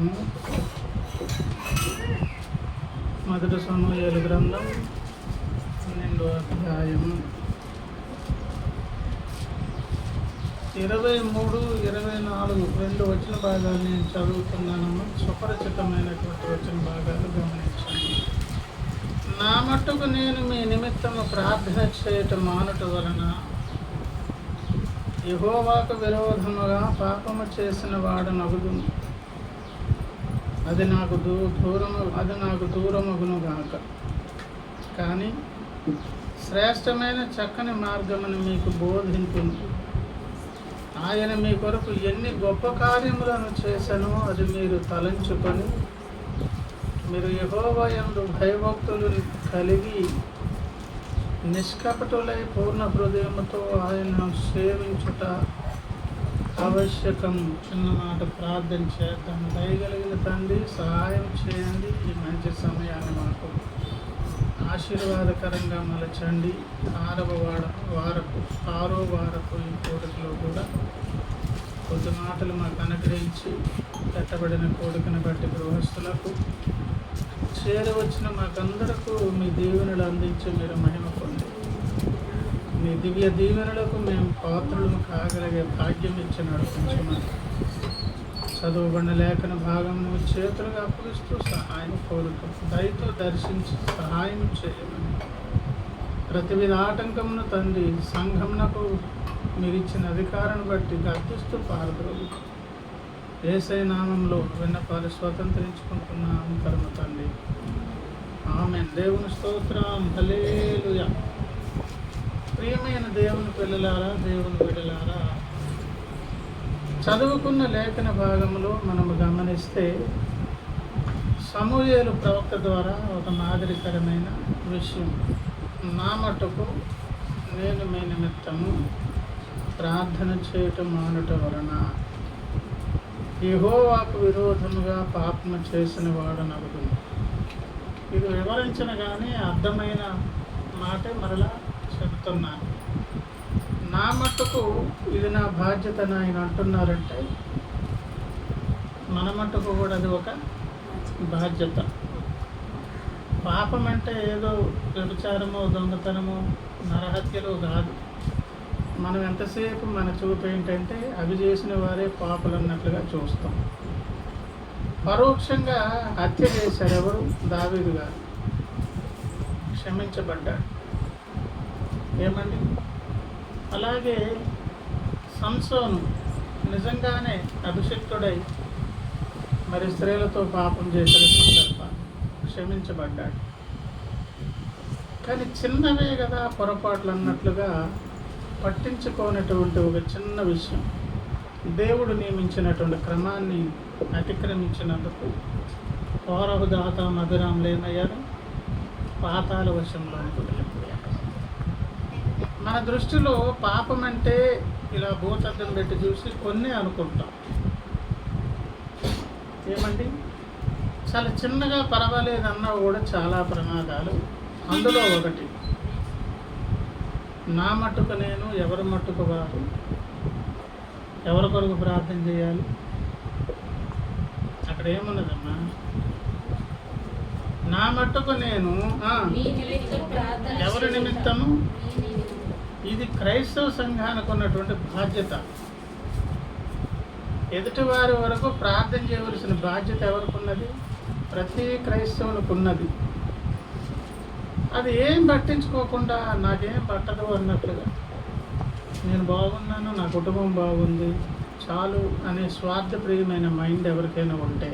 వాక్యము మొదటి సమూయేలు గ్రంథం 12వ అధ్యాయము 23, 24 రెండు వచ్చిన భాగాలు నేను చదువుతున్నానమ్మా. సుపరిచితమైనటువంటి వచ్చిన భాగాలు గమనించండి. నా మట్టుకు నేను మీ నిమిత్తము ప్రార్థన చేయటం మానుట వలన యెహోవాకు విరోధముగా పాపము చేసిన వాడు నగుదును, అది నాకు దూరమగును గాక. కానీ శ్రేష్టమైన చక్కని మార్గమును మీకు బోధించును. ఆయన మీ కొరకు ఎన్ని గొప్ప కార్యములను చేశానో అది మీరు తలంచుకొని మీరు యెహోవా యందు భయభక్తులు కలిగి నిష్కపటులై పూర్ణ హృదయముతో ఆయన సేవించుట ఆవశ్యకం. చిన్న మాట ప్రార్థన చేద్దాం. దయగలిగిన తండ్రి, సహాయం చేయండి. ఈ మంచి సమయాన్ని మాకు ఆశీర్వాదకరంగా మలచండి. ఆరో వారపు ఈ కోరికలో కూడా కొద్ది మాటలు మాకు అనుగ్రహించి పెట్టబడిన కోరికను బట్టి గృహస్థులకు చేరవచ్చిన మాకందరకు మీ దీవెనలు అందించి మీరు మహిమ పొంది మీ దివ్య దీవెనలకు మేము పాత్రలను కాగలిగే భాగ్యం ఇచ్చి నడిపించమని చదువుబడిన లేఖన భాగము చేతులుగా అప్పగిస్తూ సహాయం కోరుతూ దయతో దర్శించి సహాయం చేయమని ప్రతివిధ ఆటంకమును తండ్రి సంఘమునకు మీరు ఇచ్చిన అధికారాన్ని బట్టి గర్తిస్తూ పారద్రోలు యేసయ్య నామంలో విన్నపాలు స్వతంత్రించుకుంటున్నాము పరమ తండ్రి. ఆమేన్. దేవుని స్తోత్రం. హల్లెలూయా. ప్రియమైన దేవుని పిల్లలారా, దేవుని బిడ్డలారా, చదువుకున్న లేఖన భాగంలో మనము గమనిస్తే సమూయేలు ప్రవక్త ద్వారా ఒక మాదిరికరమైన విషయం, నా మట్టుకు నేను మీ నిమిత్తము ప్రార్థన చేయటం మానుట వలన యెహోవాకు విరోధముగా పాపము చేసిన వాడు నగుదును. ఇది వివరించిన కానీ అర్థమైన మాటే మరలా చెబుతున్నాను. నా మట్టుకు ఇది నా బాధ్యత అని ఆయన అంటున్నారంటే మన మట్టుకు కూడా అది ఒక బాధ్యత. పాపం అంటే ఏదో వ్యభిచారమో దొంగతనమో నరహత్యలో కాదు. మనం ఎంతసేపు మన చూపు ఏంటంటే అవి చేసిన వారే పాపులు అన్నట్లుగా చూస్తాం. పరోక్షంగా హత్య చేశారు ఎవరు? దావీదు గారు. క్షమించబడ్డాడు. ఏమండి? అలాగే సంసోను నిజంగానే అభిషిక్తుడై మరి స్త్రీలతో పాపం చేసిన సందర్భాలు క్షమించబడ్డాడు. కానీ చిన్నవే కదా పొరపాట్లు అన్నట్లుగా పట్టించుకోనటువంటి ఒక చిన్న విషయం దేవుడు నియమించినటువంటి క్రమాన్ని అతిక్రమించినందుకు కోరహు దాత మధురాములు ఏమయ్యారు? పాతాళ వశంలోనికి వెళ్ళిపోయారు. మన దృష్టిలో పాపం అంటే ఇలా భూతద్దం పెట్టి చూసి కొన్ని అనుకుంటాం. ఏమండి? చాలా చిన్నగా పర్వాలేదన్నా కూడా చాలా ప్రమాదాలు. అందులో ఒకటి, నా మట్టుకు నేను, ఎవరి మట్టుకు వారు. ఎవరి కొరకు ప్రార్థన చేయాలి? అక్కడ ఏమున్నదమ్మా? నా మట్టుకు నేను ఎవరి నిమిత్తము? ఇది క్రైస్తవ సంఘానికి ఉన్నటువంటి బాధ్యత. ఎదుటివారి వరకు ప్రార్థన చేయవలసిన బాధ్యత ఎవరికి ఉన్నది? ప్రతి క్రైస్తవునికి ఉన్నది. అది ఏం పట్టించుకోకుండా నాకేం పట్టదు అన్నట్లుగా నేను బాగున్నాను, నా కుటుంబం బాగుంది చాలు అనే స్వార్థప్రియమైన మైండ్ ఎవరికైనా ఉంటే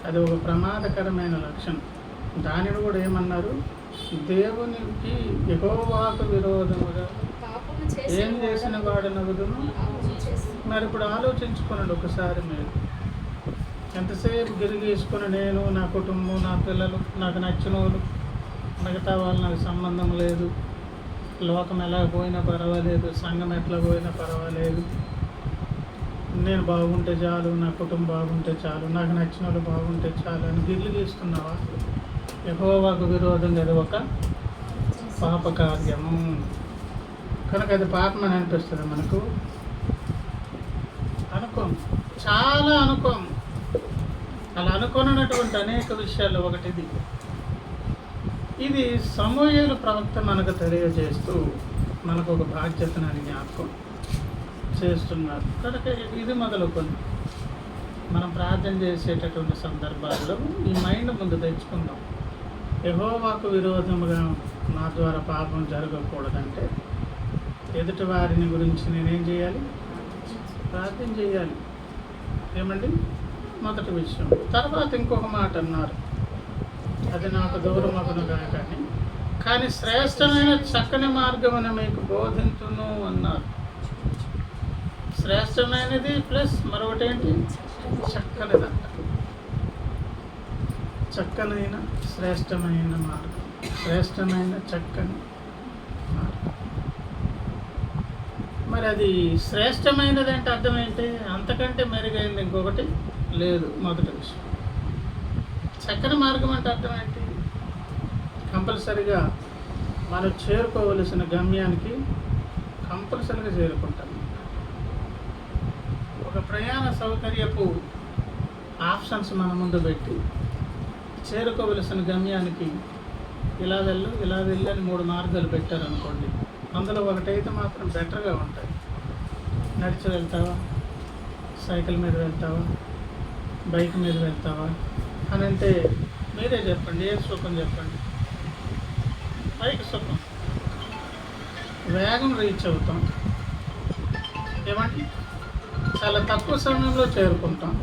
అది ఒక ప్రమాదకరమైన లక్షణం. దానిని కూడా ఏమన్నారు? దేవునికి యెహోవాకు విరోధముగా ఏం చేసిన వాడు నగుదును. మరి ఇప్పుడు ఆలోచించుకోనండి ఒకసారి. మీరు ఎంతసేపు గిరిగీసుకుని నేను, నా కుటుంబం, నా పిల్లలు, నాకు నచ్చిన వాళ్ళు, మిగతా వాళ్ళు నాకు సంబంధం లేదు, లోకం ఎలా పోయినా పర్వాలేదు, సంఘం ఎట్లా పోయినా పర్వాలేదు, నేను బాగుంటే చాలు, నా కుటుంబం బాగుంటే చాలు, నాకు నచ్చిన వాళ్ళు బాగుంటే చాలు అని గిర్లు గీస్తున్నావా? యెహోవాకు విరోధంగా అది ఒక పాప కార్యము. కనుక అది పాపం అని అనిపిస్తుంది మనకు. అనుకోం, చాలా అనుకోం. అలా అనుకున్నటువంటి అనేక విషయాలు ఒకటి ఇది సమూయేలు ప్రవక్త మనకు తెలియజేస్తూ మనకు ఒక బాధ్యతను జ్ఞాపకం చేస్తున్నారు. కనుక ఇది మొదలుకొని మనం ప్రార్థన చేసేటటువంటి సందర్భాల్లో ఈ మైండ్ ముందు తెచ్చుకుందాం. యెహోవాకు విరోధముగా నా ద్వారా పాపం జరగకూడదంటే ఎదుటి వారిని గురించి నేనేం చేయాలి? ప్రార్థన చేయాలి. ఏమండి? మొదటి విషయం. తర్వాత ఇంకొక మాట అన్నారు, అది నాకు దూరమగును కానీ శ్రేష్టమైన చక్కని మార్గమును మీకు బోధించును అన్నారు. శ్రేష్టమైనది ప్లస్ మరొకటి ఏంటి? చక్కనిదంట. చక్కనైన శ్రేష్టమైన మార్గం, శ్రేష్టమైన చక్కని మార్గం. మరి అది శ్రేష్టమైనది అంటే అర్థం ఏంటి? అంతకంటే మెరుగైంది ఇంకొకటి లేదు. మొదటి విషయం. చక్కని మార్గం అంటే అర్థం ఏంటి? కంపల్సరిగా మనం చేరుకోవలసిన గమ్యానికి కంపల్సరిగా చేరుకుంటాం. ఒక ప్రయాణ సౌకర్యపు ఆప్షన్స్ మన ముందు పెట్టి చేరుకోవలసిన గమ్యానికి ఇలా వెళ్ళు అని 3 మార్గాలు పెట్టారనుకోండి. అందులో ఒకటైతే మాత్రం బెటర్గా ఉంటాయి. నడిచి వెళ్తావా, సైకిల్ మీద వెళ్తావా, బైక్ మీద వెళ్తావా అని అంటే మీరే చెప్పండి. ఏ సుఖం చెప్పండి? బైక్ సుఖం. వేగం రీచ్ అవుతాం. ఏమండి? చాలా తక్కువ సమయంలో చేరుకుంటాం,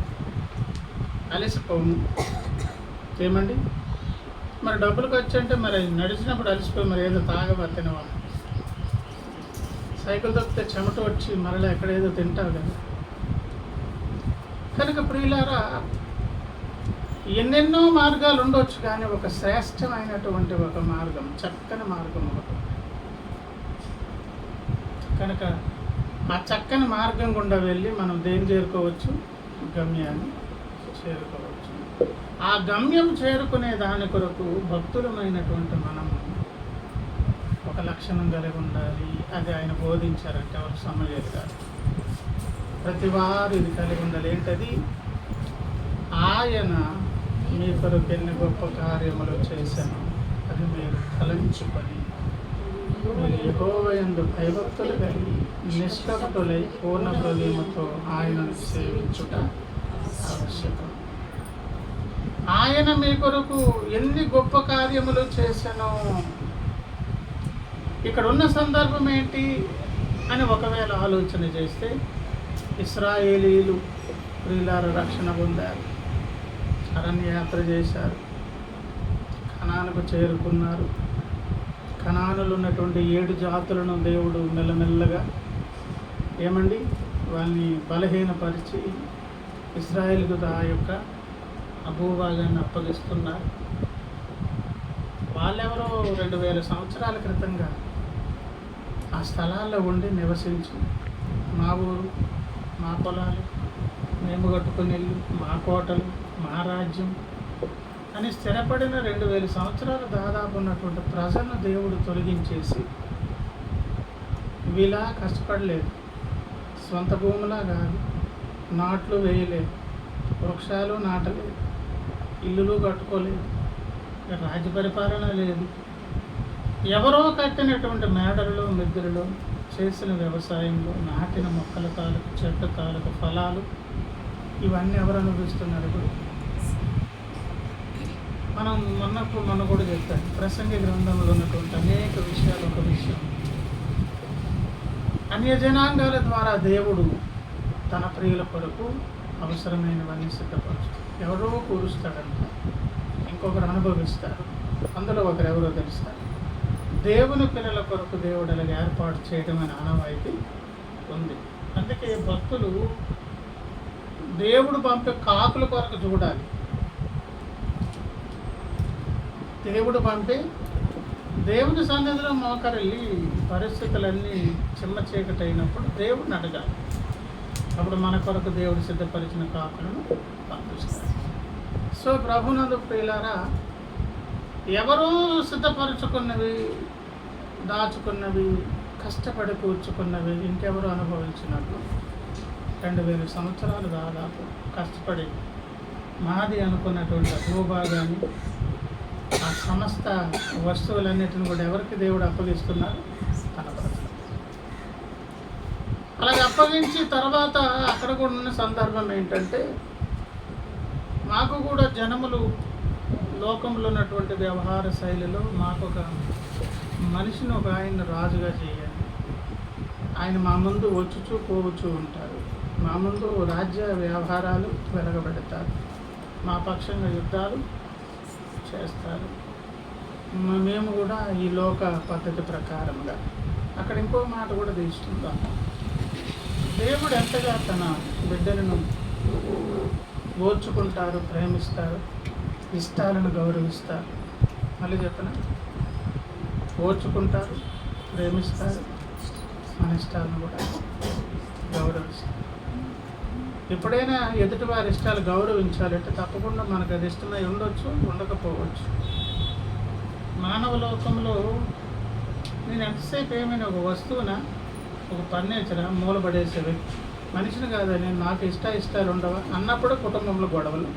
అలసిపోము. ఏమండి? మరి డబ్బులు ఖర్చు అంటే మరి నడిచినప్పుడు అలసిపోయి మరి ఏదో తాగబత్తినవాళ్ళు, సైకిల్ తప్పితే చెమట వచ్చి మరలా ఎక్కడేదో తింటారు కదా. కనుక ప్రియులారా, ఎన్నెన్నో మార్గాలు ఉండవచ్చు, కానీ ఒక శ్రేష్టమైనటువంటి ఒక మార్గం, చక్కని మార్గం ఒకటి. కనుక ఆ చక్కని మార్గం గుండా వెళ్ళి మనం దేన్ని చేరుకోవచ్చు? గమ్యాన్ని చేరుకోవచ్చు. ఆ గమ్యం చేరుకునే దాని కొరకు భక్తులమైనటువంటి మనం ఒక లక్షణం కలిగి ఉండాలి. అది ఆయన బోధించారంటే ఎవరు? సమూయేలు గారు. ప్రతి వారు ఇది కలిగి ఉండాలి. ఏంటది? ఆయన మీ కొరకు ఎన్ని గొప్ప కార్యములు చేశాను అది మీరు తలంచుకొని మీరు యెహోవాయందు భయభక్తులు కలిగి నిష్కపటులై పూర్ణ హృదయముతో ఆయనను సేవించుట ఆవశ్యకం. ఆయన మీ కొరకు ఎన్ని గొప్ప కార్యములు చేశానో. ఇక్కడ ఉన్న సందర్భం ఏంటి అని ఒకవేళ ఆలోచన చేస్తే, ఇశ్రాయేలీలు ప్రియులార రక్షణ పొందారు, అరణ్యయాత్ర చేశారు, కనానుకు చేరుకున్నారు. కనానులు ఉన్నటువంటి 7 జాతులను దేవుడు మెల్లమెల్లగా ఏమండి వాళ్ళని బలహీనపరిచి ఇశ్రాయేలుకు ఆ యొక్క భూభాగాన్ని అప్పగిస్తున్నారు. వాళ్ళెవరో 2000 సంవత్సరాల క్రితంగా ఆ స్థలాల్లో ఉండి నివసించి మా ఊరు, మా పొలాలు, మేము కట్టుకుని ఇల్లు, మా కోటలు, మా రాజ్యం అని స్థిరపడిన 2000 సంవత్సరాలు దాదాపు ఉన్నటువంటి ప్రజలను దేవుడు తొలగించేసి వీలా కష్టపడలేదు. సొంత భూములా కాదు, నాట్లు వేయలేదు, వృక్షాలు నాటలేదు, ఇల్లులు కట్టుకోలేదు, రాజ్య పరిపాలన లేదు. ఎవరో కట్టినటువంటి మేడలలో, మిద్దెలలో చేసిన వ్యవసాయంలో నాటిన మొక్కల తాలూకు, చెట్ల తాలూకు ఫలాలు ఇవన్నీ ఎవరు అనుభవిస్తున్నారు? ఇప్పుడు మనం మొన్న కూడా చెప్తాను, ప్రసంగి గ్రంథంలో ఉన్నటువంటి అనేక విషయాలు. ఒక విషయం, అన్య జనాంగాల ద్వారా దేవుడు తన ప్రియుల కొరకు అవసరమైనవన్నీ సిద్ధపరుస్తాడు. ఎవరో కూరుస్తాడంట, ఇంకొకరు అనుభవిస్తారు. అందులో ఒకరు ఎవరో తెలుస్తారు. దేవుని పిల్లల కొరకు దేవుడు అలాగ ఏర్పాటు చేయడం అనే ఆనవాయితీ ఉంది. అందుకే భక్తులు దేవుడు పంపే కాకుల కొరకు చూడాలి. దేవుడు పంపి దేవుని సన్నిధిలో మోకరిల్లి పరిస్థితులన్నీ చిమ్మ చీకటి అయినప్పుడు దేవుడిని అడగాలి. అప్పుడు మన కొరకు దేవుడు సిద్ధపరిచిన కాకులను పంపిస్తారు. సో ప్రభునందు ప్రియులారా, ఎవరో సిద్ధపరుచుకున్నవి, దాచుకున్నవి, కష్టపడి కూర్చుకున్నవి ఇంకెవరో అనుభవించినట్లు 2000 సంవత్సరాలు దాదాపు కష్టపడి మాది అనుకున్నటువంటి భూభాగాన్ని, ఆ సమస్త వస్తువులన్నిటిని కూడా ఎవరికి దేవుడు అప్పగిస్తున్నారు? తన ప్రజలు. అలాగే అప్పగించి తర్వాత అక్కడ కూడా ఉన్న సందర్భం ఏంటంటే, మాకు కూడా జనములు లోకంలో ఉన్నటువంటి వ్యవహార శైలిలో మాకు ఒక మనిషిని, ఒక ఆయన రాజుగా చేయాలి. ఆయన మా ముందు వచ్చుచూ పోవచ్చు ఉంటారు. మా ముందు రాజ్య వ్యవహారాలు వెలగబెడతారు. మా పక్షంగా యుద్ధాలు చేస్తారు. మేము కూడా ఈ లోక పద్ధతి ప్రకారంగా. అక్కడ ఇంకో మాట కూడా తీసుకుందాం. దేవుడు ఎంతగా తన బిడ్డలను ఓర్చుకుంటారు, ప్రేమిస్తారు, ఇష్టాలను గౌరవిస్తారు. మళ్ళీ చెప్పనా? ఓర్చుకుంటారు, ప్రేమిస్తారు, మన ఇష్టాలను కూడా గౌరవిస్తారు. ఎప్పుడైనా ఎదుటి వారి ఇష్టాలు గౌరవించాలంటే తప్పకుండా మనకు అది ఇష్టమై ఉండొచ్చు, ఉండకపోవచ్చు. మానవ లోకంలో నేను ఎంతసేపు ఏమైనా ఒక వస్తువున, ఒక ఫర్నిచర్ మూలపడేసే వ్యక్తి మనిషిని కాదని, నాకు ఇష్టాలు ఉండవా అన్నప్పుడు కుటుంబంలో గొడవలు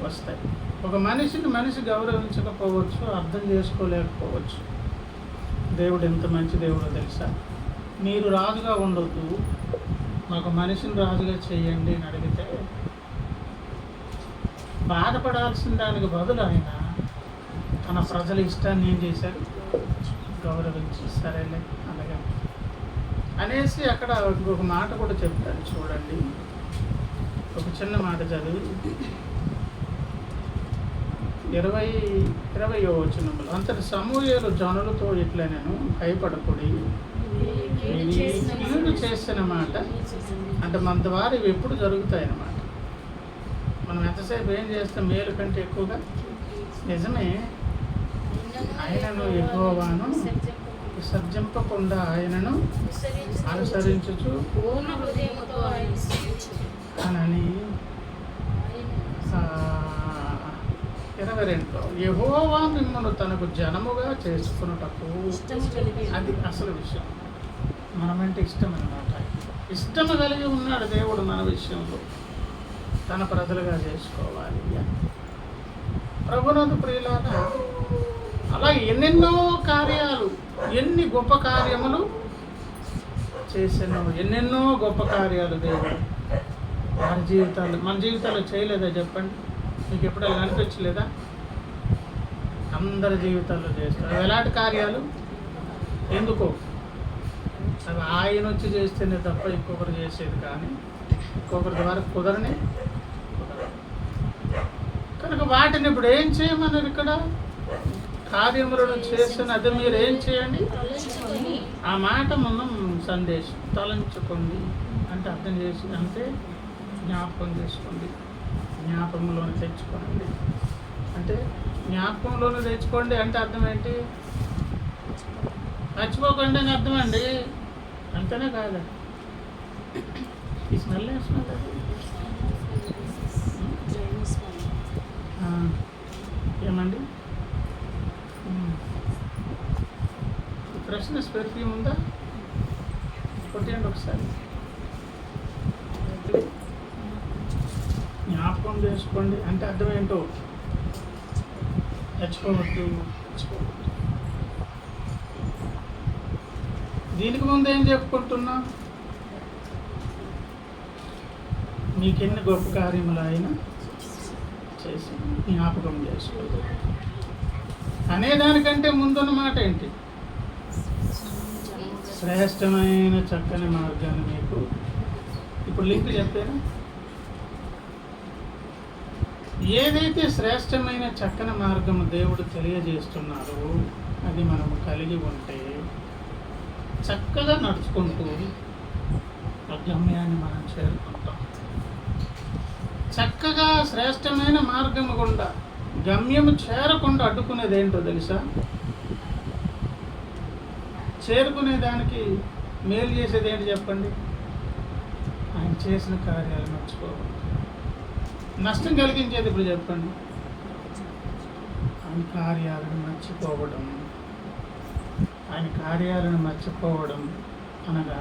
వస్తాయి. ఒక మనిషిని మనిషి గౌరవించకపోవచ్చు, అర్థం చేసుకోలేకపోవచ్చు. దేవుడు ఎంత మంచి దేవుడో తెలుసా? మీరు రాజుగా ఉండొద్దు, మాకు మనిషిని రాజుగా చేయండి అని అడిగితే బాధపడాల్సిన దానికి బదులు ఆయన తన ప్రజల ఇష్టాన్ని ఏం చేశారు? గౌరవించి సరేలే అలాగే అనేసి అక్కడ ఇంకొక మాట కూడా చెప్తారు. చూడండి, ఒక చిన్న మాట చదివి 20వ వచనంలో, అంతటి సమూయేలు జనులతో ఇట్లా నేను భయపడకుడి, కీడు చేసిన మాట అంటే మన ద్వారా ఇవి ఎప్పుడు జరుగుతాయి అన్నమాట. మనం ఎంతసేపు ఏం చేస్తాం? మేలు కంటే ఎక్కువగా. నిజమే, ఆయనను యెహోవాను విసర్జింపకుండా ఆయనను అనుసరించుచు అని 22లో, యెహోవా మిమ్మల్ని తనకు జనముగా చేసుకున్నటకు. అది అసలు విషయం. మనమంటే ఇష్టం అన్నమాట. ఇష్టము కలిగి ఉన్నాడు దేవుడు మన విషయంలో. తన ప్రజలుగా చేసుకోవాలి. ప్రభునందు ప్రియులారా, అలా ఎన్నెన్నో కార్యాలు, ఎన్ని గొప్ప కార్యములు చేసాను, ఎన్నెన్నో గొప్ప కార్యాలు దేవుడు వారి జీవితాలు, మన జీవితాల్లో చేయలేదా చెప్పండి? మీకు ఎప్పుడైనా అనిపించలేదా? అందరి జీవితాల్లో చేస్తారు. ఎలాంటి కార్యాలు? ఎందుకో అవి ఆయన వచ్చి చేస్తేనే తప్ప ఇంకొకరు చేసేది కానీ ఇంకొకరి ద్వారా కుదరని. కనుక వాటిని ఇప్పుడు ఏం చేయమన్నారు ఇక్కడ? కార్యములను చేసిన అది మీరు ఏం చేయండి? ఆ మాట మనం సందేశం తలంచుకోండి అంటే అర్థం చేసి అంటే జ్ఞాపకం చేసుకోండి, జ్ఞాపకంలోనే తెచ్చుకోండి. అంటే జ్ఞాపకంలోనే తెచ్చుకోండి అంటే అర్థం ఏంటి? మర్చిపోకండి అని అర్థం అండి. అంతనే కాదా? ఈ స్మెల్ వేస్తున్నారు ఏమండి? ఫ్రెష్నెస్ పెర్ఫ్యూమ్ ఉందా? కొట్టేయండి ఒకసారి. జ్ఞాపకం చేసుకోండి అంటే అర్థం ఏంటో? తెచ్చుకోవద్దు. దీనికి ముందు ఏం చెప్పుకుంటున్నా? మీకెన్ని గొప్ప కార్యములు ఆయన చేసి జ్ఞాపకం చేసుకోండి అనేదానికంటే ముందున్న మాట ఏంటి? శ్రేష్టమైన చక్కని మార్గాన్ని మీకు ఇప్పుడు లింక్ చెప్పాను. ఏదైతే శ్రేష్టమైన చక్కని మార్గం దేవుడు తెలియజేస్తున్నారో అది మనము కలిగి ఉంటే చక్కగా నడుచుకుంటూ ఆ గమ్యాన్ని మనం చేరుకుంటాం. చక్కగా శ్రేష్టమైన మార్గము గుండా గమ్యము చేరకుండా అడ్డుకునేది ఏంటో తెలుసా? చేరుకునేదానికి మేలు చేసేది ఏంటి చెప్పండి? ఆయన చేసిన కార్యాలు మర్చిపోవడం. నష్టం కలిగించేది ఇప్పుడు చెప్పండి? ఆయన కార్యాలను మర్చిపోవడం. ఆయన కార్యాలను మర్చిపోవడం అనగా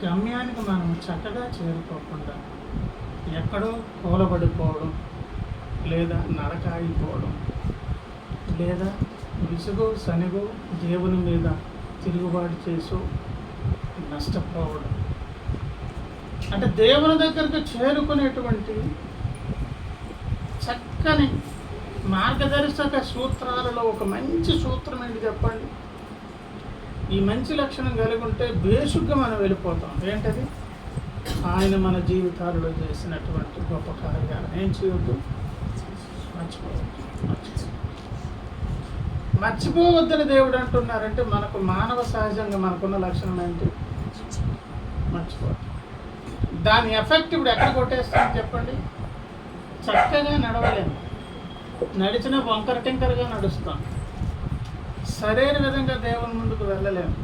గమ్యానికి మనం చక్కగా చేరుకోకుండా ఎక్కడో కూలబడిపోవడం, లేదా నడక ఆగిపోవడం, లేదా విసుగు సనిగు దేవుని మీద తిరుగుబాటు చేసు నష్టపోవడం. అంటే దేవుని దగ్గరకు చేరుకునేటువంటి చక్కని మార్గదర్శక సూత్రాలలో ఒక మంచి సూత్రం ఏంటి చెప్పండి? ఈ మంచి లక్షణం కలిగి ఉంటే బేసిక్గా మనం వెళ్ళిపోతాం. ఏంటది? ఆయన మన జీవితాలలో చేసినటువంటి గొప్ప కార్యాలు ఏం చేయొద్దు, మర్చిపోవద్దని దేవుడు అంటున్నారంటే మనకు మానవ సహజంగా మనకున్న లక్షణం ఏంటి? మర్చిపోవద్దు. దాని ఎఫెక్ట్ ఇప్పుడు ఎక్కడ కొట్టేస్తాను చెప్పండి? చక్కగా నడవలేము, నడిచిన వంకర టింకరగా నడుస్తాం, సరైన విధంగా దేవుని ముందుకు వెళ్ళలేము,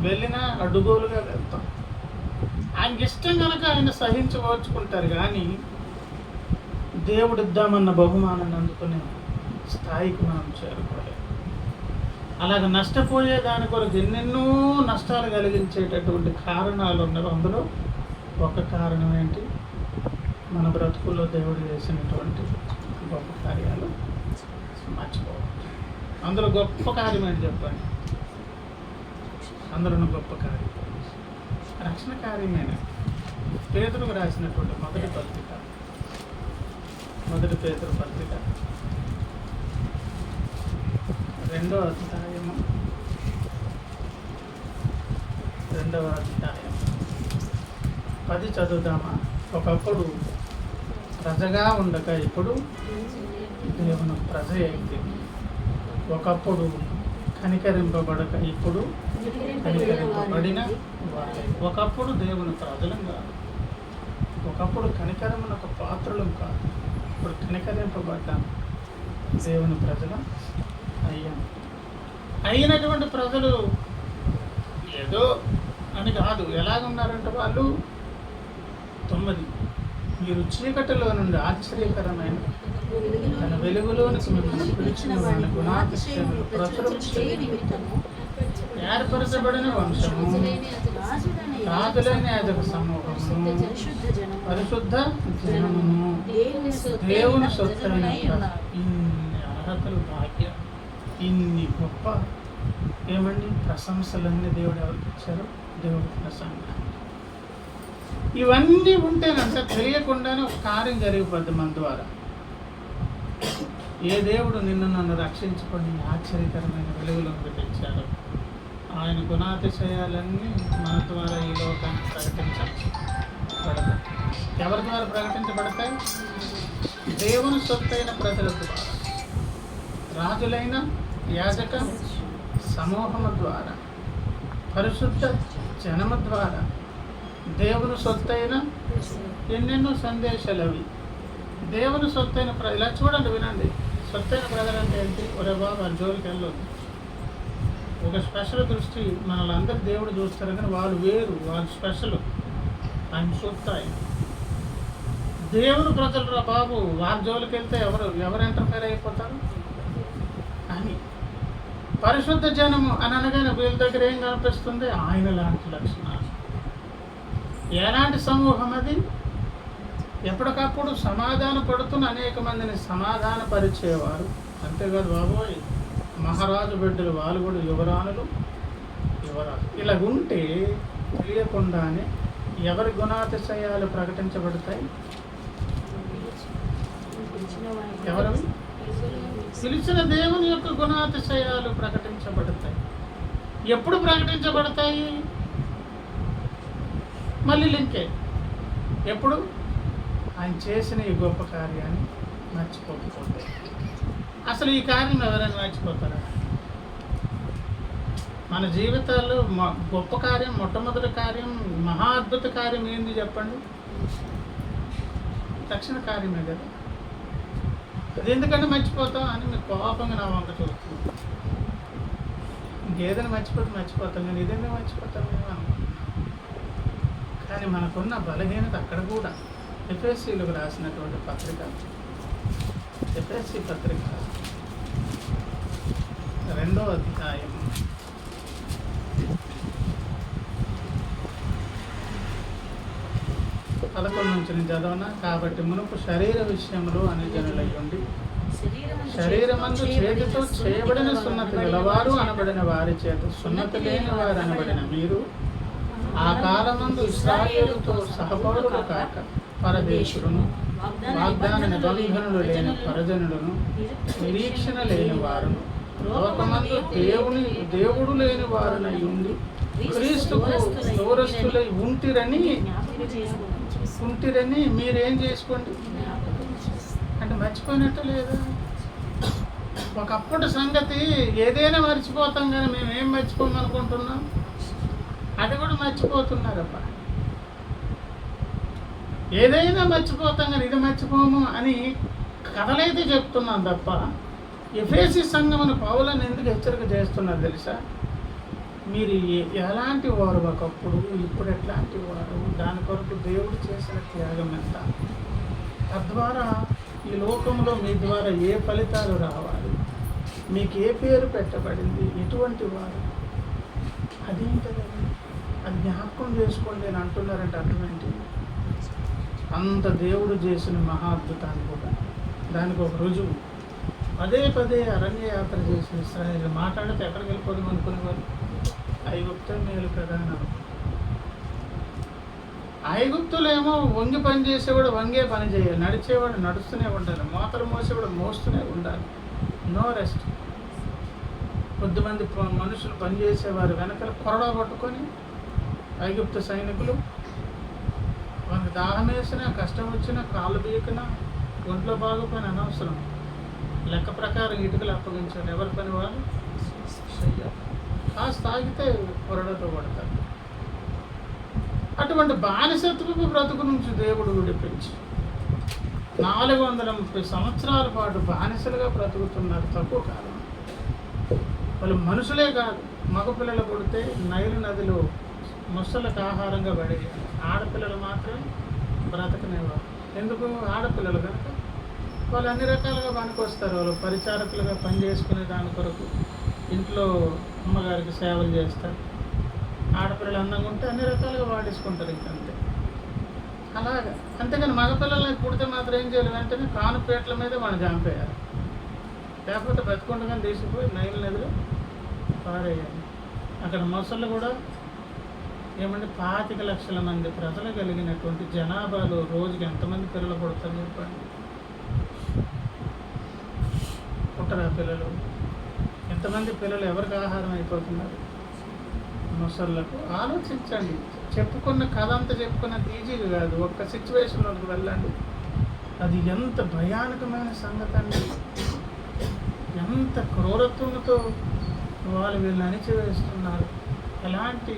వెళ్ళినా అడ్డుగోలుగా వెళ్తాం. ఆయనకి ఇష్టం కనుక ఆయన సహించి ఓర్చుకుంటారు, కానీ దేవుడు ఇద్దామన్న బహుమానాన్ని అందుకునే స్థాయికి మనం చేరుకోలేము. అలాగ నష్టపోయే దాని కొరకు ఎన్నెన్నో నష్టాలు కలిగించేటటువంటి కారణాలు ఉన్నవి. అందులో ఒక కారణం ఏంటి? మన బ్రతుకుల్లో దేవుడు చేసినటువంటి గొప్ప కార్యాలు మర్చిపోవాలి. అందులో గొప్ప కార్యం ఏంటి చెప్పండి? అందులో గొప్ప కార్యం రక్షణ కార్యమైన పేతురుకు రాసినటువంటి మొదటి పేతురు పత్రిక 2వ అధ్యాయము 10 చదువుదామా? ఒకప్పుడు ప్రజగా ఉండక ఇప్పుడు దేవుని ప్రజ అయింది. ఒకప్పుడు కనికరింపబడక ఇప్పుడు కనికరింపబడిన వారే. ఒకప్పుడు దేవుని ప్రజలం కాదు, ఒకప్పుడు కనికరమునకు పాత్రలం కాదు, ఇప్పుడు కనికరింపబడ్డాం, దేవుని ప్రజల అయ్యాం. అయినటువంటి ప్రజలు ఏదో అని కాదు, ఎలాగున్నారంటే వాళ్ళు 9 మీరు చీకటిలో నుండి ఆశ్చర్యకరమైన తన వెలుగులోనికి మిమ్మల్ని పిలిచిన వాని గుణాతిశయములు ఏర్పరచబడిన వంశము, రాజులైన యాజక సమూహము, పరిశుద్ధ జనమును, దేవుని సొత్తైన ఇన్ని అర్హతలు, భాగ్యం, ఇన్ని గొప్ప ప్రశంసలన్నీ దేవుడు ఎవరికి ఇచ్చారు? దేవుడి ప్రసంగ. ఇవన్నీ ఉంటేనంత తెలియకుండానే ఒక కార్యం జరిగిపోద్ది మన ద్వారా. ఏ దేవుడు నిన్ను నన్ను రక్షించుకొని ఆశ్చర్యకరమైన వెలుగులోకి తెచ్చాడు, ఆయన గుణాతిశయాలన్నీ మన ద్వారా ఈ లోకాన్ని ప్రకటించబడతాయి. ఎవరి ద్వారా ప్రకటించబడతాయి? దేవుని సొత్తైన ప్రజల ద్వారా, రాజులైన యాజక సమూహము ద్వారా, పరిశుద్ధ జనము ద్వారా, దేవుని సొత్తైన ఎన్నెన్నో సందేశాలు. అవి దేవుని సొత్తైన ఇలా చూడండి, వినండి. సొత్తైన ప్రజలంటే ఏంటి? ఒరే బాబు ఆ జోలికి వెళ్ళొద్దు. ఒక స్పెషల్ దృష్టి మనల్ని అందరు దేవుడు చూస్తారు, కానీ వాళ్ళు వేరు, వాళ్ళు స్పెషల్. ఆయన సొత్తాయి దేవుని ప్రజలు రా బాబు, వాళ్ళ జోలికి వెళ్తే ఎవరు ఎంటర్ఫైర్ అయిపోతారు అని. పరిశుద్ధ జనము అని అనగానే వీళ్ళ దగ్గర ఏం కనిపిస్తుంది? ఆయన లాంటి లక్షణాలు. ఎలాంటి సమూహం అది? ఎప్పటికప్పుడు సమాధాన పడుతున్న అనేక మందిని సమాధానపరిచేవారు. అంతేకాదు బాబోయ్, మహారాజు బిడ్డలు, వాళ్ళు కూడా యువరాణులు, యువరాజు. ఇలా ఉంటే తెలియకుండానే ఎవరి గుణాతిశయాలు ప్రకటించబడతాయి? ఎవరవి? పిలిచిన దేవుని యొక్క గుణాతిశయాలు ప్రకటించబడతాయి. ఎప్పుడు ప్రకటించబడతాయి? మళ్ళీ లింకే. ఎప్పుడు? ఆయన చేసిన ఈ గొప్ప కార్యాన్ని మర్చిపోకపోతే. అసలు ఈ కార్యం ఎవరైనా మర్చిపోతారా? మన జీవితాల్లో గొప్ప కార్యం, మొట్టమొదటి కార్యం, మహా అద్భుత కార్యం ఏంది చెప్పండి? రక్షణ కార్యమే కదా. అది ఎందుకంటే మర్చిపోతాం అని మీరు కోపంగా నా వంక చూస్తుంది. ఇంకేదైనా మర్చిపోతాం, కానీ ఇదేందో మర్చిపోతాం మేము అనుకుంటున్నాం. కానీ మనకున్న బలహీనత అక్కడ కూడా. ఎఫెసీలకు రాసినటువంటి పత్రిక, ఎఫెసీ పత్రిక 2వ అధ్యాయం 8 11 నుంచి నేను చదవనా. కాబట్టి మునుపు శరీర విషయంలో అనుజనులయ్యుండి శరీరమందు చేతితో చేయబడిన సున్నతి గలవారు అనబడిన వారి చేత సున్నతి లేని వారు అనబడిన మీరు ఆ కాలమందు ఇశ్రాయేలుతో సహపౌరులు కాక పరదేశులను వాగ్దాన నిబంధనలు లేని పరజనులను నిరీక్షణ లేని వారును లోకమందు దేవుడు లేని వారునై ఉండి క్రీస్తుకు దూరస్తులై ఉంటిరని మీరేం చేసుకోండి అంటే మర్చిపోయినట్టు లేదా? ఒకప్పుడు సంగతి ఏదైనా మర్చిపోతాం కానీ మేము ఏం మర్చిపోమనుకుంటున్నాం, అది కూడా మర్చిపోతున్నారబ్బా. ఏదైనా మర్చిపోతాం కానీ ఇది మర్చిపోము అని కథలైతే చెప్తున్నాం తప్ప ఎఫెసీ సంఘమును పౌలను ఎందుకు హెచ్చరిక చేస్తున్నారు తెలుసా? మీరు ఎలాంటి వారు ఒకప్పుడు, ఇప్పుడు ఎట్లాంటి వారు, దాని కొరకు దేవుడు చేసిన త్యాగం ఎంత, తద్వారా ఈ లోకంలో మీ ద్వారా ఏ ఫలితాలు రావాలి, మీకు ఏ పేరు పెట్టబడింది, ఎటువంటి వారు, అదేంటది, అది జ్ఞాపకం చేసుకోండి అని అంటున్నారంటే అర్థం ఏంటి? అంత దేవుడు చేసిన మహా అద్భుతాన్ని కూడా దానికి ఒక రుజువు. పదే పదే అరణ్య యాత్ర చేసిన ఇశ్రాయేలు మాట్లాడితే ఎక్కడికి వెళ్ళిపోదాం అనుకునేవారు? ఐగుప్తే మేలు కదా అని. ఐగుప్తులేమో వంగి పని చేసేవాడు వంగే పని చేయాలి, నడిచేవాడు నడుస్తూనే ఉండాలి, మోతలు మోసేవాడు మోస్తూనే ఉండాలి, నో రెస్ట్. కొద్దిమంది మనుషులు పనిచేసేవారు వెనకాల కొరడా పట్టుకొని ఐగుప్తు సైనికులు వాళ్ళకి దాహం వేసినా కష్టం వచ్చినా కాళ్ళు బీకినా ఒంట్లో బాగుపోయిన అనవసరం, లెక్క ప్రకారం ఇటుకలు అప్పగించారు, ఎవరి పని వాళ్ళు చెయ్యాలి. కాస్త తాగితే కొరడతో పడతారు. అటువంటి బానిసత్వపు బ్రతుకు నుంచి దేవుడు విడిపించి 430 సంవత్సరాల పాటు బానిసలుగా బ్రతుకుతున్నారు. తక్కువ కాలం. వాళ్ళు మనుషులే కాదు, మగపిల్లలు పుడితే నైలు నదిలో ముసలకు ఆహారంగా పడేయాలి, ఆడపిల్లలు మాత్రం బ్రతకనేవారు. ఎందుకు? ఆడపిల్లలు కనుక వాళ్ళు అన్ని రకాలుగా పనికొస్తారు. వాళ్ళు పరిచారకులుగా పనిచేసుకునే దాని కొరకు ఇంట్లో అమ్మగారికి సేవలు చేస్తారు. ఆడపిల్లలు అందంగా ఉంటే అన్ని రకాలుగా వాడేసుకుంటారు, ఇంకంతే. అలాగా. అంతేగాని మగపిల్లల్ని పుడితే మాత్రం ఏం చేయాలి? వెంటనే కానుపేట్ల మీద వాళ్ళు చంపేయాలి, లేకపోతే బతికుండగానే తీసుకుపోయి నైలు నదిలో పారేయాలి. అక్కడ మొసళ్ళు కూడా ఏమంటే 25 లక్షల మంది ప్రజలు కలిగినటువంటి జనాభాలో రోజుకి ఎంతమంది పిల్లలు పుడతారు చెప్పండి? పుట్టరా పిల్లలు? ఎంతమంది పిల్లలు ఎవరికి ఆహారం అయిపోతున్నారు? మొసళ్ళకు. ఆలోచించండి. చెప్పుకున్న కథ అంతా చెప్పుకున్నది ఈజీగా కాదు. ఒక్క సిచ్యువేషన్లోకి వెళ్ళండి, అది ఎంత భయానకమైన సంగతి అండి. ఎంత క్రూరత్వంతో వాళ్ళు వీళ్ళని అణిచివేస్తున్నారు. ఎలాంటి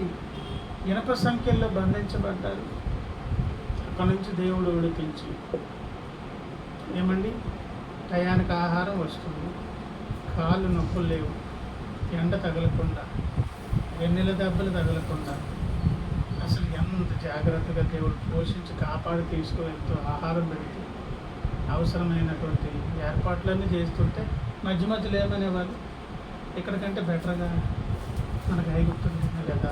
ఇనప సంఖ్యల్లో బంధించబడ్డారు. అక్కడి నుంచి దేవుడు విడిపించి ఏమండి టయానికి ఆహారం వస్తుంది, కాళ్ళు నొప్పులు లేవు, ఎండ తగలకుండా, వెన్నెల దెబ్బలు తగలకుండా, అసలు ఎంత జాగ్రత్తగా దేవుడు పోషించి కాపాడి తీసుకువెళ్తూ ఆహారం పెడుతూ అవసరమైనటువంటి ఏర్పాట్లన్నీ చేస్తుంటే మధ్య మధ్యలో ఏమనేవాళ్ళు? ఇక్కడికంటే బెటర్గా మనకు ఐగుప్తుంది కదా.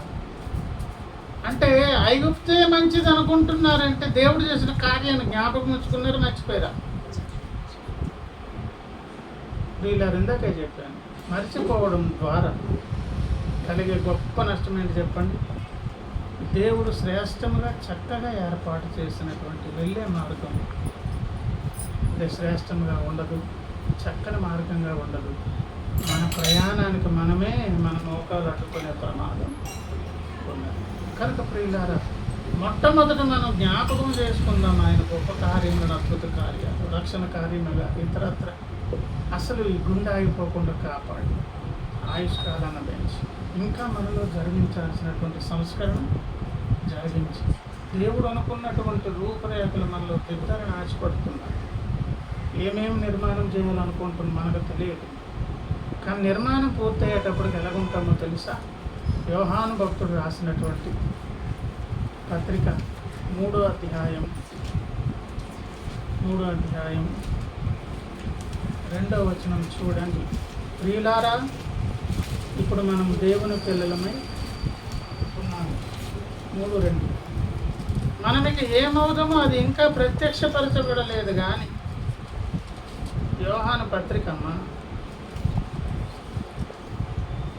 అంటే ఐగుప్తే మంచిది అనుకుంటున్నారంటే దేవుడు చేసిన కార్యాన్ని జ్ఞాపకం ఉంచుకున్నారు, మర్చిపోయారా? వీళ్ళ ఇందాకే చెప్పాను, మర్చిపోవడం ద్వారా కలిగే గొప్ప నష్టం ఏంటి చెప్పండి? దేవుడు శ్రేష్టముగా చక్కగా ఏర్పాటు చేసినటువంటి వెళ్ళే మార్గం ఇది శ్రేష్టంగా ఉండదు, చక్కని మార్గంగా ఉండదు. మన ప్రయాణానికి మనమే మన మోకాలు అడ్డుకునే ప్రమాదం ఉన్నది. కనుక ప్రియులారా, మొట్టమొదట మనం జ్ఞాపకం చేసుకుందాం ఆయన గొప్ప కార్యములను, అద్భుత కార్యాలు, రక్షణ కార్యములుగా ఇతరత్ర. అసలు ఈ గుండె ఆగిపోకుండా కాపాడి ఆయుష్కాలాన్ని పెంచి ఇంకా మనలో జరిగించాల్సినటువంటి సంస్కరణ జరిగించి దేవుడు అనుకున్నటువంటి రూపురేఖలు మనలో దిద్దాలని ఆశపడుతున్నారు. ఏమేమి నిర్మాణం చేయాలనుకుంటున్నాం మనకు తెలియదు, కానీ నిర్మాణం పూర్తయ్యేటప్పటికి ఎలాగుంటామో తెలుసా? యోహాను భక్తుడు రాసినటువంటి పత్రిక 3వ అధ్యాయం 2వ వచనం చూడండి. ప్రియులారా, ఇప్పుడు మనం దేవుని పిల్లలమై ఉన్నాము. 3:2 మనకి ఏమవుదామో అది ఇంకా ప్రత్యక్షపరచబడలేదు. కానీ యోహాను పత్రికమ్మ,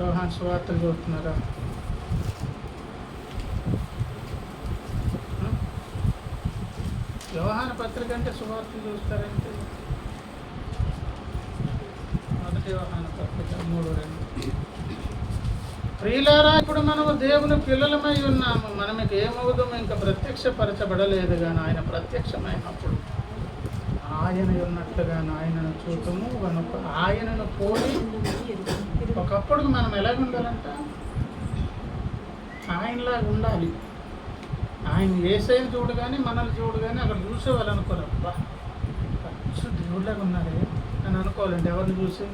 యోహాను సువార్తలు చూస్తున్నారా? యోహాను పత్రిక అంటే సువార్తలు చూస్తారంటే మొదటి యోహాను పత్రిక 3:2. ప్రియులారా, ఇప్పుడు మనము దేవుని పిల్లలమై ఉన్నాము. మనకి ఏమవుదామో ఇంకా ప్రత్యక్షపరచబడలేదు. కానీ ఆయన ప్రత్యక్షమైనప్పుడు ఆయన ఉన్నట్లుగా ఆయనను చూడటము కనుక ఆయనను పోలి ఒకప్పుడు మనం ఎలాగ ఉండాలంట? ఆయనలాగా ఉండాలి. ఆయన ఏసైని చూడగానే మనల్ని చూడగానే అక్కడ చూసేవాళ్ళు అనుకోరు, అబ్బా ఖర్చు దేవుడిలాగా ఉన్నారే అని అనుకోవాలంటే ఎవరిని చూసి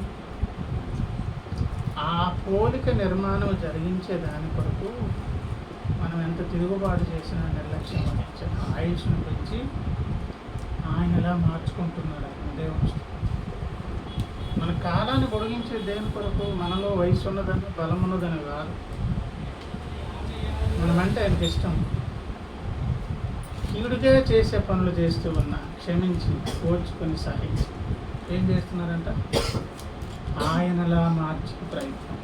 ఆ పోలిక నిర్మాణం జరిగించే దాని కొరకు మనం ఎంత తిరుగుబాటు చేసినా, నిర్లక్ష్యం వహించిన ఆయుష్ను పెంచి ఆయన ఎలా మార్చుకుంటున్నాడు ఆయన దేవుడు. మన కాలాన్ని పొడిగించే దేని కొరకు? మనలో వయసు ఉన్నదని, బలం ఉన్నదని కాదు. మనమంటే ఆయనకి ఇష్టం. కీడుగా చేసే పనులు చేస్తూ ఉన్నా క్షమించి, ఓర్చుకొని, సహించి ఏం చేస్తున్నారంట? ఆయనలా మార్చే ప్రయత్నం.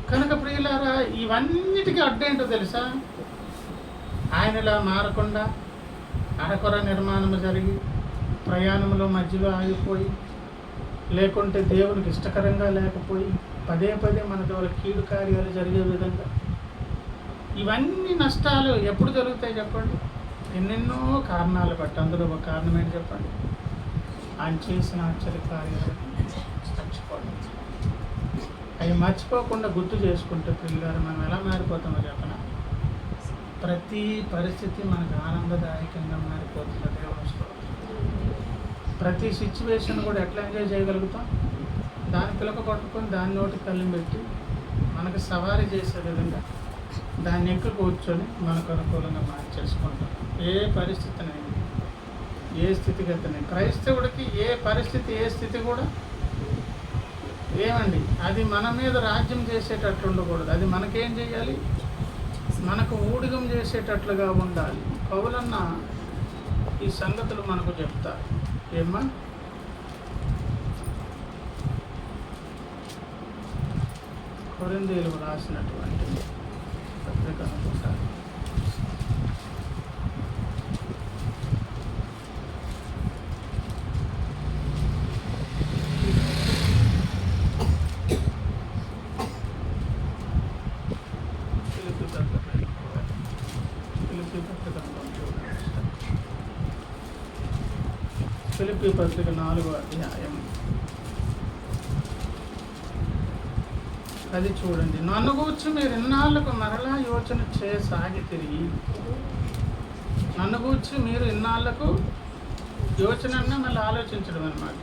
కనుక ప్రియులారా, ఇవన్నిటికీ అడ్డేంటో తెలుసా? ఆయనలా మారకుండా అరకొర నిర్మాణము జరిగి ప్రయాణంలో మధ్యలో ఆగిపోయి, లేకుంటే దేవునికి ఇష్టకరంగా లేకపోయి పదే పదే మన ద్వారా కీడు కార్యాలు జరిగే విధంగా ఇవన్నీ నష్టాలు ఎప్పుడు జరుగుతాయి చెప్పండి? ఎన్నెన్నో కారణాలు బట్టి. అందులో ఒక కారణం ఏంటి చెప్పండి? ఆయన చేసిన ఆశ్చర్య కార్యాలు మర్చిపోవడం. అవి మర్చిపోకుండా గుర్తు చేసుకుంటే పిల్లలు మనం ఎలా మారిపోతామో చెప్పన? ప్రతి పరిస్థితి మనకు ఆనందదాయకంగా మారిపోతుంది. దేవుని ప్రతి సిచ్యువేషన్ కూడా ఎట్లా ఎంజాయ్ చేయగలుగుతాం? దాని పిలక పట్టుకొని దాని నోటి కళ్ళం పెట్టి మనకు సవారీ చేసే విధంగా దాన్ని ఎక్కి కూర్చొని మనకు అనుకూలంగా మార్చేసుకుంటాం. ఏ పరిస్థితినైనా, ఏ స్థితిగతిని, క్రైస్తవుడికి ఏ పరిస్థితి, ఏ స్థితి కూడా ఏమండి అది మన మీద రాజ్యం చేసేటట్లు ఉండకూడదు. అది మనకేం చేయాలి? మనకు ఊడిగం చేసేటట్లుగా ఉండాలి. పౌలన్న ఈ సంగతులు మనకు చెప్తారు. ఏమ్మా? కొరింథీయులకు రాసినటువంటి పత్రిక అనుకుంటారు. ఫిలిప్పీ పత్రిక 4వ అధ్యాయం అది చూడండి. నన్ను గూర్చి మీరు ఇన్నాళ్ళకు మరలా యోచన చేయసాగి తిరిగి, నన్ను గూర్చి మీరు ఇన్నాళ్ళకు యోచన అన్నా మళ్ళీ ఆలోచించడం అన్నమాట.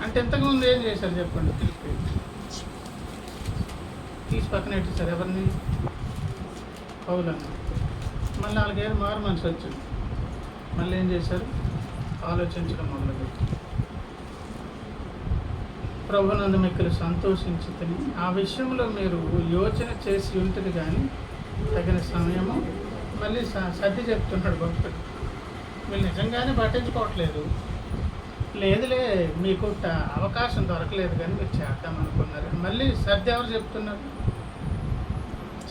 అంటే ఇంతకుముందు ఏం చేశారు చెప్పండి? ఫిలిప్పీ తీసి పక్కన పెట్టేశారు. ఎవరిని? పౌలన్న. మళ్ళీ వాళ్ళకి ఏదో మారు మనసు వచ్చింది. మళ్ళీ ఏం చేశారు? ఆలోచించడం మొదలుపెట్టి ప్రభునందు మిక్కిలి సంతోషించి తిని ఆ విషయంలో మీరు యోచన చేసి ఉంటుంది. కానీ తగిన సమయము మళ్ళీ సర్ది చెప్తున్నాడు భక్తుడు. మీరు నిజంగానే పట్టించుకోవట్లేదు. లేదులే, మీకు అవకాశం దొరకలేదు కానీ మీరు చేద్దామనుకున్నారు. మళ్ళీ సర్ది ఎవరు చెప్తున్నారు?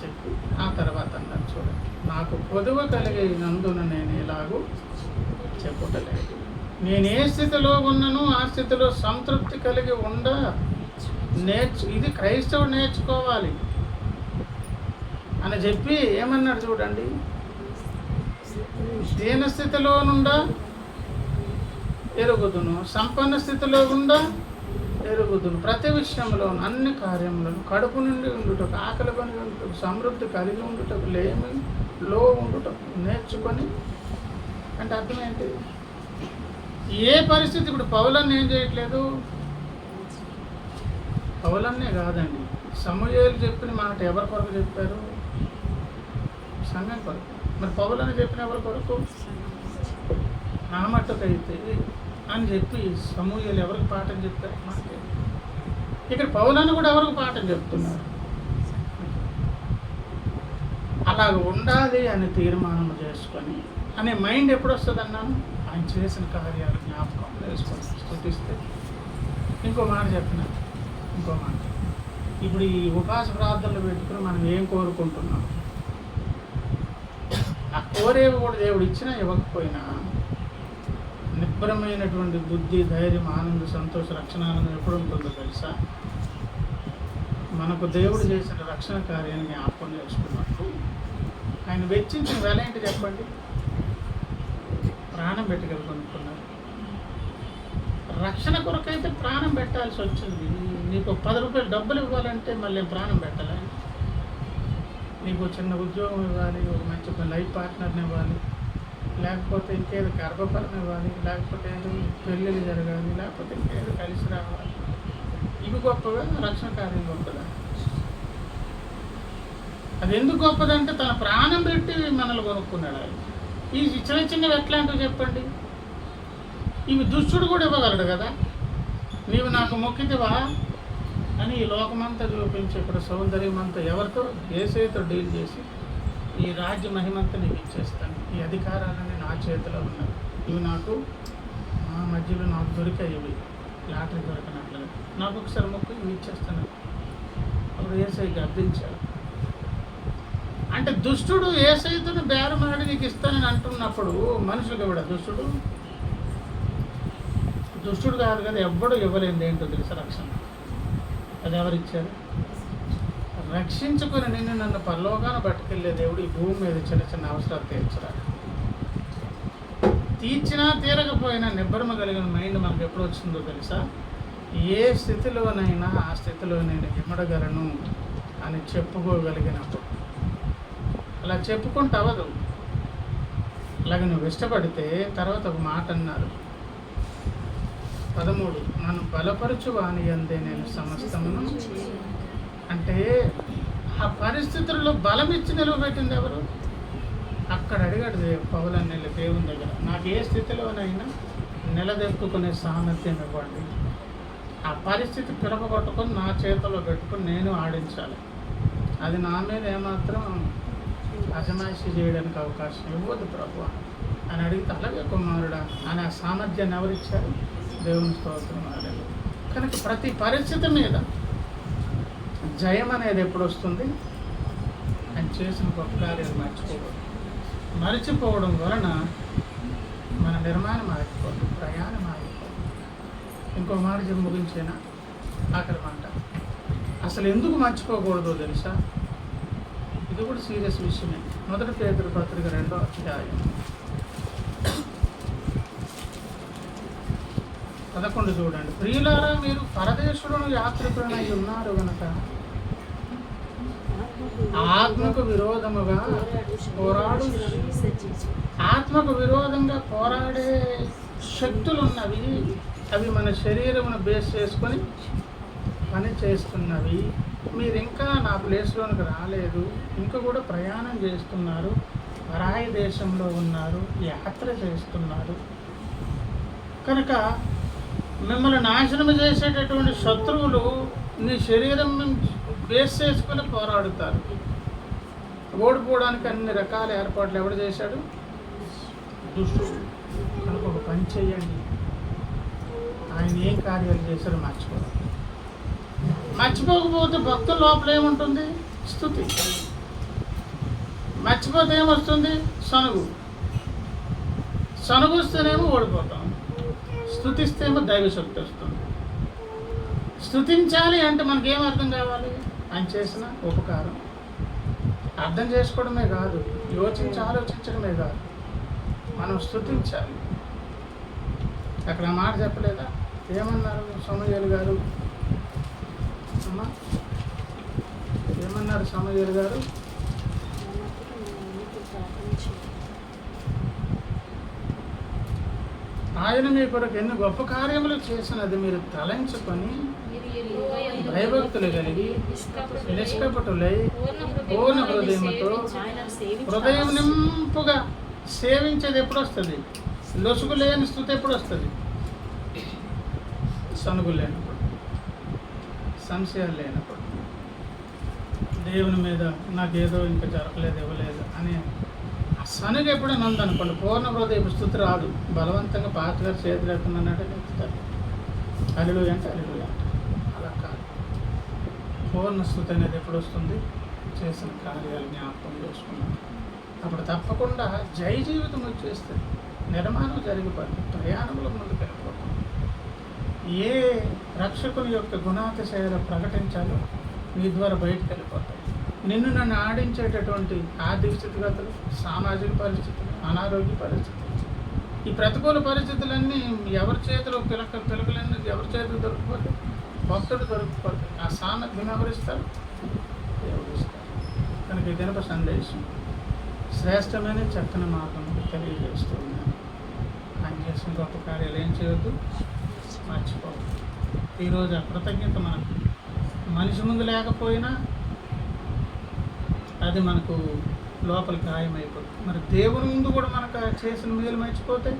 చెప్పి ఆ తర్వాత అన్నారు చూడండి, నాకు పొదువ కలిగినందున నేను ఎలాగూ చెప్పుటలేదు. నేను ఏ స్థితిలో ఉన్నానో ఆ స్థితిలో సంతృప్తి కలిగి ఇది క్రైస్తవుడు నేర్చుకోవాలి అని చెప్పి ఏమన్నాడు చూడండి. దీన స్థితిలో నుండా ఎరుగుదును, సంపన్న స్థితిలో ఉండా ఎరుగుదును, ప్రతి విషయంలో అన్ని కార్యములను కడుపు నుండి ఉండుటకు, ఆకలి కొని ఉండుటకు, సమృద్ధి కలిగి ఉండుటకు, లేమిలో ఉండుటకు నేర్చుకొని. అంటే అర్థం ఏంటి? ఏ పరిస్థితి ఇప్పుడు పౌలన్న ఏం చేయట్లేదు? పౌలన్నే కాదండి, సమూయేలు చెప్పిన మాట ఎవరి కొరకు చెప్పారు? సంఘం కొరకు. మరి పౌలన్న చెప్పిన ఎవరి కొరకు? నా మట్టుకైతే అని చెప్పి సమూయేలు ఎవరికి పాఠం చెప్పారు? మనకి. ఇక్కడ పౌలన్న కూడా ఎవరికి పాఠం చెప్తున్నారు? అలాగ ఉండాలి అని తీర్మానం చేసుకొని అనే మైండ్ ఎప్పుడు వస్తుంది అన్నాను? ఆయన చేసిన కార్యాలు జ్ఞాపకం చేసుకొని స్తుతిస్తే. ఇంకో మాట చెప్పిన, ఇంకో మాట, ఇప్పుడు ఈ ఉపవాస ప్రార్థనలు పెట్టుకుని మనం ఏం కోరుకుంటున్నాం? ఆ కోరేవి కూడా దేవుడు ఇచ్చినా ఇవ్వకపోయినా నిబ్బరమైనటువంటి బుద్ధి, ధైర్యం, ఆనంద, సంతోష, రక్షణానందం ఎప్పుడు ఉంటుందో తెలుసా? మనకు దేవుడు చేసిన రక్షణ కార్యాన్ని జ్ఞాపకం చేసుకున్నట్టు. ఆయన వెచ్చించిన వెల ఏంటి చెప్పండి? ప్రాణం పెట్టుకెళ్ళి కొనుక్కున్నారు. రక్షణ కొరకైతే ప్రాణం పెట్టాల్సి వచ్చింది. నీకు 10 రూపాయలు డబ్బులు ఇవ్వాలంటే మళ్ళీ ప్రాణం పెట్టాలి. నీకు చిన్న ఉద్యోగం ఇవ్వాలి, ఒక మంచి లైఫ్ పార్ట్నర్ని ఇవ్వాలి, లేకపోతే ఇంకేదో గర్భఫలం ఇవ్వాలి, లేకపోతే ఏదో పెళ్ళిళ్ళు జరగాలి, లేకపోతే ఇంకేదో కలిసి రావాలి. ఇవి గొప్పగా, రక్షణ కార్యం గొప్పదా? అది ఎందుకు గొప్పదంటే తన ప్రాణం పెట్టి మనల్ని కొనుక్కున్నాడు ఆయన. ఈ చిన్న చిన్నవి ఎట్లాంటివి చెప్పండి? ఇవి దుష్టుడు కూడా ఇవ్వగలడు కదా. నీవు నాకు మొక్కితివా అని ఈ లోకమంతా చూపించి ఇక్కడ సౌందర్యం అంతా ఎవరితో? యేసుతో డీల్ చేసి ఈ రాజ్య మహిమంతా నీకు ఇచ్చేస్తాను, ఈ అధికారాలన్నీ నా చేతిలో ఉన్నాయి, ఇవి నాకు మా మధ్యలో నాకు దొరికాయి, ఇవి లాటరీ దొరకనట్లుగా, నాకు ఒకసారి మొక్కు ఇవి ఇచ్చేస్తాను. అప్పుడు యేసయ్య గర్దించాడు. అంటే దుష్టుడు యేసయ్యను బేరమాడి నీకు ఇస్తానని అంటున్నప్పుడు మనుషులకు కూడా దుష్టుడు కాదు కదా, ఎవ్వడు ఇవ్వలేదు. ఏంటో తెలుసా రక్షణ? అది ఎవరిచ్చారు? రక్షించుకొని నన్ను పరలోకాన పట్టుకెళ్ళే దేవుడు ఈ భూమి మీద చిన్న చిన్న అవసరాలు తీర్చరాడు. తీర్చినా తీరకపోయినా నిబ్బరమ కలిగిన మైండ్ మనకు ఎప్పుడు వచ్చిందో తెలుసా? ఏ స్థితిలోనైనా ఆ స్థితిలో నేను ఇమ్మడగలను అని చెప్పుకోగలిగినప్పుడు. అలా చెప్పుకుంటూ అవ్వదు. అలాగే నువ్వు ఇష్టపడితే తర్వాత ఒక మాట అన్నారు 13, నన్ను బలపరచు వాని అందే నేను సమస్తమును. అంటే ఆ పరిస్థితుల్లో బలం ఇచ్చి నిలవబెట్టింది ఎవరు? అక్కడ అడిగాడు పౌలన్నీ దేవుని దగ్గర, నాకు ఏ స్థితిలోనైనా నిలదెక్కుకునే సామర్థ్యం ఇవ్వండి. ఆ పరిస్థితి పిలపగొట్టుకొని నా చేతిలో పెట్టుకొని నేను ఆడించాలి. అది నా మీద ఏమాత్రం అజమాయిషి చేయడానికి అవకాశం ఇవ్వదు ప్రభు అని అడిగితే, అలాగే కుమారుడా అని ఆ సామర్థ్యాన్ని ఎవరిచ్చారు? దేవుని స్తోత్రం. అలాగే కనుక ప్రతి పరిస్థితి మీద జయం అనేది ఎప్పుడు వస్తుంది? ఆయన చేసిన గొప్ప కార్యాలు మర్చిపోవడం వలన మన నిర్మాణం ఆగిపోదు, ప్రయాణం ఆగిపోదు. ఇంకో మాట చెప్పి ముగించేనా? ఆఖరి మాట, అసలు ఎందుకు మర్చిపోకూడదో తెలుసా? ఇది కూడా సీరియస్ విషయమే. 1 పేతురు పత్రిక 2వ అధ్యాయం 11 చూడండి. ప్రియులారా, మీరు పరదేశులను యాత్రికులనై ఉన్నారు గనక ఆత్మకు విరోధంగా పోరాడే శక్తులు ఉన్నవి. అవి మన శరీరమును బేస్ చేసుకొని పని చేస్తున్నవి. మీరు ఇంకా నా ప్లేస్లోనికి రాలేదు, ఇంకా కూడా ప్రయాణం చేస్తున్నారు, పరాయి దేశంలో ఉన్నారు, యాత్ర చేస్తున్నారు. కనుక మిమ్మల్ని నాశనం చేసేటటువంటి శత్రువులు నీ శరీరం బేస్ చేసుకుని పోరాడుతారు. ఓడిపోవడానికి అన్ని రకాల ఏర్పాట్లు ఎవడు చేశాడు? దుష్టుడు. కనుక ఒక పని చేయండి, ఆయన ఏం కార్యాలు చేశాడో మర్చిపోకపోతే భక్తుల లోపల ఏముంటుంది? స్తుతి. మర్చిపోతే ఏమొస్తుంది? సనుగు వస్తేనేమో ఓడిపోతాం, స్తుతిస్తేమో దైవశక్తి వస్తుంది. స్తుతించాలి అంటే మనకేం అర్థం కావాలి? ఆయన చేసిన ఉపకారం అర్థం చేసుకోవడమే కాదు, ఆలోచించడమే కాదు, మనం స్తుతించాలి. అక్కడ ఆ మాట చెప్పలేదా? ఏమన్నారు సమూయేలు గారు? అమ్మా ఏమన్నారు సమూయేలు గారు? ఆయన మీ కొరకు ఎన్ని గొప్ప కార్యములు చేసినది మీరు తలంచుకొని భయభక్తులు కలిగి నిష్కపటులై పూర్ణ హృదయముతో హృదయం నింపుగా సేవించేది ఎప్పుడు వస్తుంది? లొసుగు లేని స్థుతి ఎప్పుడు వస్తుంది? సనుగు లేనప్పుడు, సంశయాలు లేనప్పుడు. దేవుని మీద నాకేదో ఇంకా జరగలేదు ఇవ్వలేదు అని సనుగు ఎప్పుడైనా ఉందనుకోండి, పూర్ణ హృదయపు స్థుతి రాదు. బలవంతంగా పాస్టర్ గారు చేతులు ఎత్తున్నానంటే ఎత్తుతారు, హల్లెలూయా అంటే హల్లెలూయా అంటారు. అలా కాదు. పూర్ణ స్థుతి అనేది ఎప్పుడు వస్తుంది? చేసిన కార్యాలు జ్ఞాపకం చేసుకున్నాను అప్పుడు తప్పకుండా జయ జీవితం వచ్చేస్తుంది. నిర్మాణం జరిగిపోతుంది, ప్రయాణంలో ముందుకు వెళ్ళిపోతుంది. ఏ రక్షకుని యొక్క గుణాతిశయాలు ప్రకటించాలో మీ ద్వారా బయటకు వెళ్ళిపోతాయి. నిన్ను నన్ను ఆడించేటటువంటి ఆర్థిక స్థితిగతులు, సామాజిక పరిస్థితులు, అనారోగ్య పరిస్థితులు, ఈ ప్రతికూల పరిస్థితులన్నీ ఎవరి చేతిలో పిలకలన్నీ ఎవరి చేతిలో దొరికిపోతాయి? భక్తుడు దొరికిపోతాయి. ఆ సామర్థ్యం ఎవరిస్తారు? దేవుడు ఇస్తారు. కనుక ఈ దినప సందేశం శ్రేష్టమైన చక్కని మార్గం తెలియజేస్తూ ఉన్నాను. ఆయన చేసిన గొప్ప కార్యాలు ఏం చేయొద్దు, మర్చిపోవద్దు. ఈరోజు ఆ కృతజ్ఞత మనకు మనిషి ముందు లేకపోయినా అది మనకు లోపల గాయమైపోతుంది. మరి దేవుని ముందు కూడా మనకు చేసిన మేలు మర్చిపోతే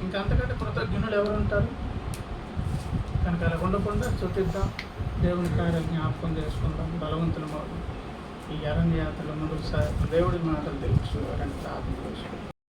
ఇంకంతకంటే కృతజ్ఞులు ఎవరు ఉంటారు? కనుక అలా ఉండకుండా స్తుతిద్దాం, దేవుని కార్యాలు జ్ఞాపకం చేసుకుందాం. బలవంతుల ఈ అరణ్య యాత్రలో ముందుకు దేవుడి మాటలు తెలుసుకోవాలని ప్రార్థన చేసుకుంటాం.